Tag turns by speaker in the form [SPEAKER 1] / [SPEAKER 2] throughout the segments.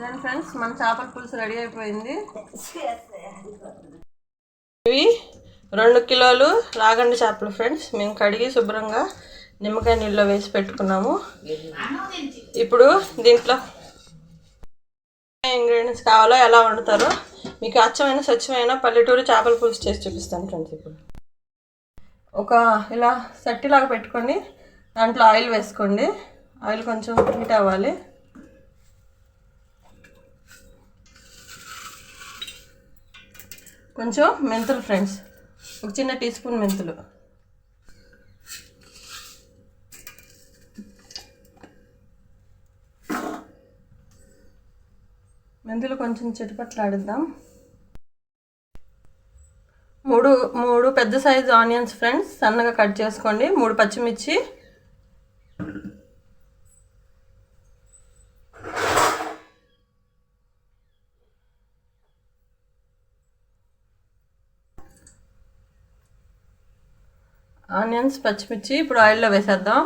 [SPEAKER 1] Friends మన చేపల పులుసు రెడీ అయిపోయింది. ఇవి 2 కిలోలు రాగండి చేపలు ఫ్రెండ్స్. మేము కడిగి శుభ్రంగా నిమ్మకాయ నీళ్ళలో వేసి పెట్టుకున్నాము. ఇప్పుడు దీంట్లో ఇంగ్రీడియంట్స్ కావాలో ఎలా వండుతారో మీకు అచ్చమైన స్వచ్ఛమైన పల్లెటూరు చేపల పులుసు చేసి చూపిస్తాను ఫ్రెండ్స్. ఇప్పుడు ఒక ఇలా సట్టిలాగా పెట్టుకొని దాంట్లో ఆయిల్ వేసుకోండి. ఆయిల్ కొంచెం హీట్ అవ్వాలి. కొంచెం మెంతులు ఫ్రెండ్స్, ఒక చిన్న టీ స్పూన్ మెంతులు. మెంతులు కొంచెం చిటపట్లాడిద్దాం. మూడు పెద్ద సైజు ఆనియన్స్ ఫ్రెండ్స్, సన్నగా కట్ చేసుకోండి. 3 పచ్చిమిర్చి, పచ్చిమిర్చి ఇప్పుడు ఆయిల్లో వేసేద్దాం.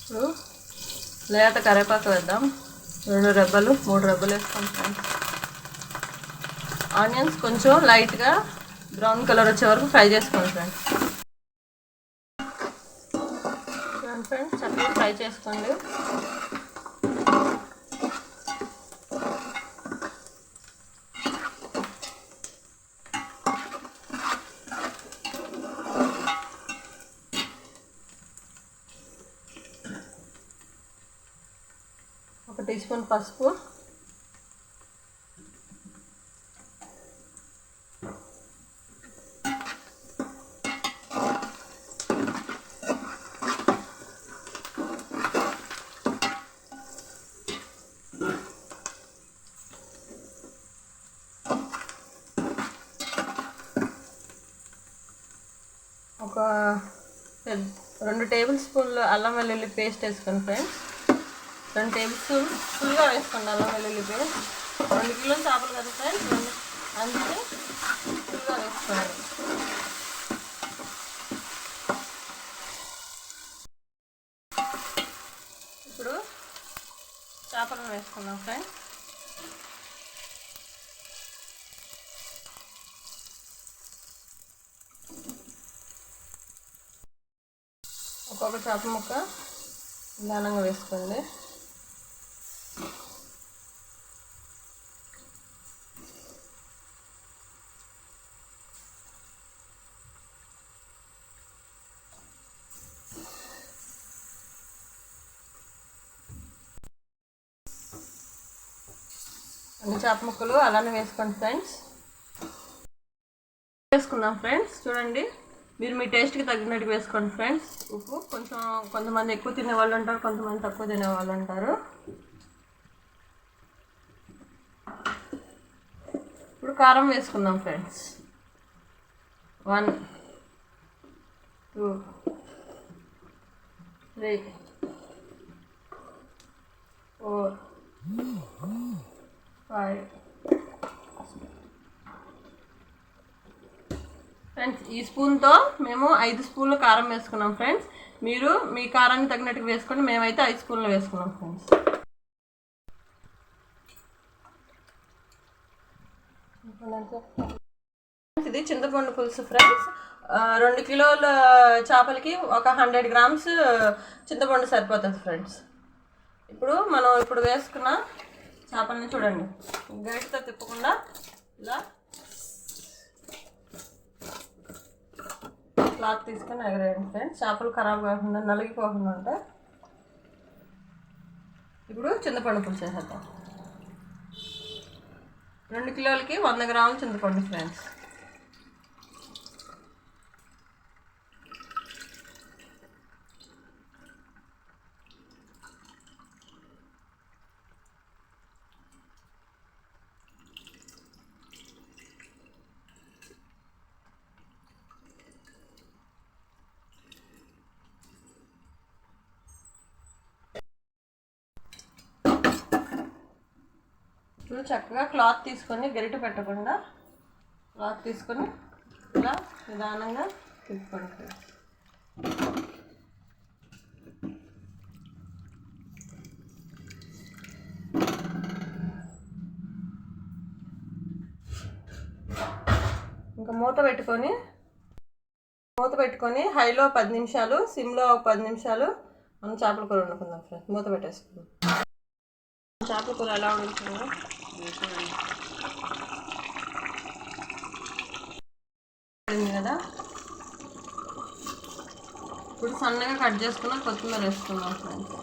[SPEAKER 1] ఇప్పుడు లేత కరివేపాకు వేద్దాం. 2 రెబ్బలు 3 రెబ్బలు వేస్తాం ఫ్రెండ్స్. ఆనియన్స్ కొంచెం లైట్గా బ్రౌన్ కలర్ వచ్చే వరకు ఫ్రై చేసుకోండి ఫ్రెండ్స్. చక్కగా ఫ్రై చేసుకోండి. ఒక టీ స్పూన్ పసుపు, ఒక 2 టేబుల్ స్పూన్లు అల్లం వెల్లుల్లి పేస్ట్ వేసుకోండి ఫ్రెండ్స్. 2 టేబుల్ స్పూన్ ఫుల్గా వేసుకోండి అల్లం వెల్లుల్లి పేస్ట్. 2 కిలోలు చేపలు కదా ఫ్రెండ్స్, అందుకే ఫుల్గా వేసుకోండి. ఇప్పుడు చేపలను వేసుకున్నాం ఫ్రెండ్స్. ఒక్కొక్క చేప ముక్క నిదానంగా వేసుకోండి. అన్ని చేప ముక్కలు అలానే వేసుకోండి ఫ్రెండ్స్. వేసుకున్నాం ఫ్రెండ్స్. చూడండి, మీరు మీ టేస్ట్కి తగ్గినట్టు వేసుకోండి ఫ్రెండ్స్. ఉప్పు కొంచెం, కొంతమంది ఎక్కువ తినేవాళ్ళు ఉంటారు, కొంతమంది తక్కువ తినేవాళ్ళు ఉంటారు. ఇప్పుడు కారం వేసుకుందాం ఫ్రెండ్స్. 1 2 3 4 5 ఫ్రెండ్స్. ఈ స్పూన్తో మేము 5 స్పూన్లు కారం వేసుకున్నాం ఫ్రెండ్స్. మీరు మీ కారాన్ని తగినట్టుగా వేసుకోండి. మేమైతే 5 స్పూన్లు వేసుకున్నాం ఫ్రెండ్స్. ఇది చింతపండు పులుసు ఫ్రెండ్స్. 2 కిలోల చేపలకి ఒక 100 గ్రామ్స్ చింతపండు సరిపోతుంది ఫ్రెండ్స్. ఇప్పుడు వేసుకున్న చేపలని చూడండి, గరిటతో తిప్పకుండా ఇలా క్లాత్ తీసుకొని ఎగరేయండి ఫ్రెండ్స్. చేపలు ఖరాబ్ కాకుండా, నలిగిపోకుండా ఉంటాయి. ఇప్పుడు చింతపండు పులుసు వేసేద్దాం. 2 కిలోలకి 100 గ్రాములు చింతపండు ఫ్రెండ్స్. ఇప్పుడు చక్కగా క్లాత్ తీసుకొని గరిటె పెట్టకుండా క్లాత్ తీసుకొని ఇలా నిదానంగా తిప్పుకోండి. ఇంకా మూత పెట్టుకొని హైలో 10 నిమిషాలు, సిమ్లో 10 నిమిషాలు మనం చేపల కూర వండుకుందాం ఫ్రెండ్స్. మూత పెట్టేసుకుందాం. చేపల కూర ఎలా వండుకుందాం కదా. ఇప్పుడు సన్నగా కట్ చేసుకున్న కొత్తిమీర వేసుకుందాం ఫ్రెండ్స్.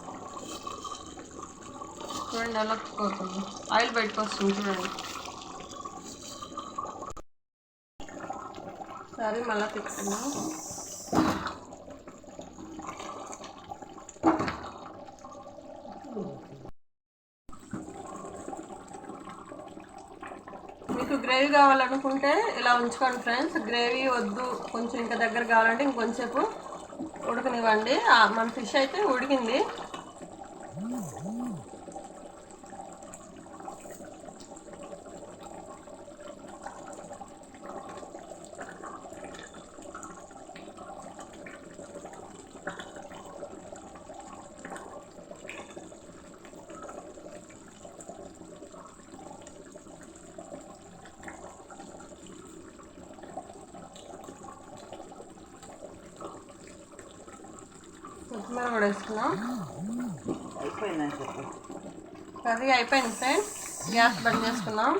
[SPEAKER 1] చూడండి ఎలా పోతుంది, ఆయిల్ బయటకు వస్తుంది చూడండి. సరే మళ్ళీ తిప్పుకుందాం. మీకు గ్రేవీ కావాలనుకుంటే ఇలా ఉంచుకోండి ఫ్రెండ్స్. గ్రేవీ వద్దు, కొంచెం ఇంకా దగ్గర కావాలంటే ఇంకొంచెంసేపు ఉడకనివ్వండి. మన ఫిష్ అయితే ఉడికింది. కొత్తిమీర కూడా వేసుకున్నాం. కర్రీ అయిపోయింది ఫ్రెండ్స్. గ్యాస్ బంద్ చేసుకున్నాం.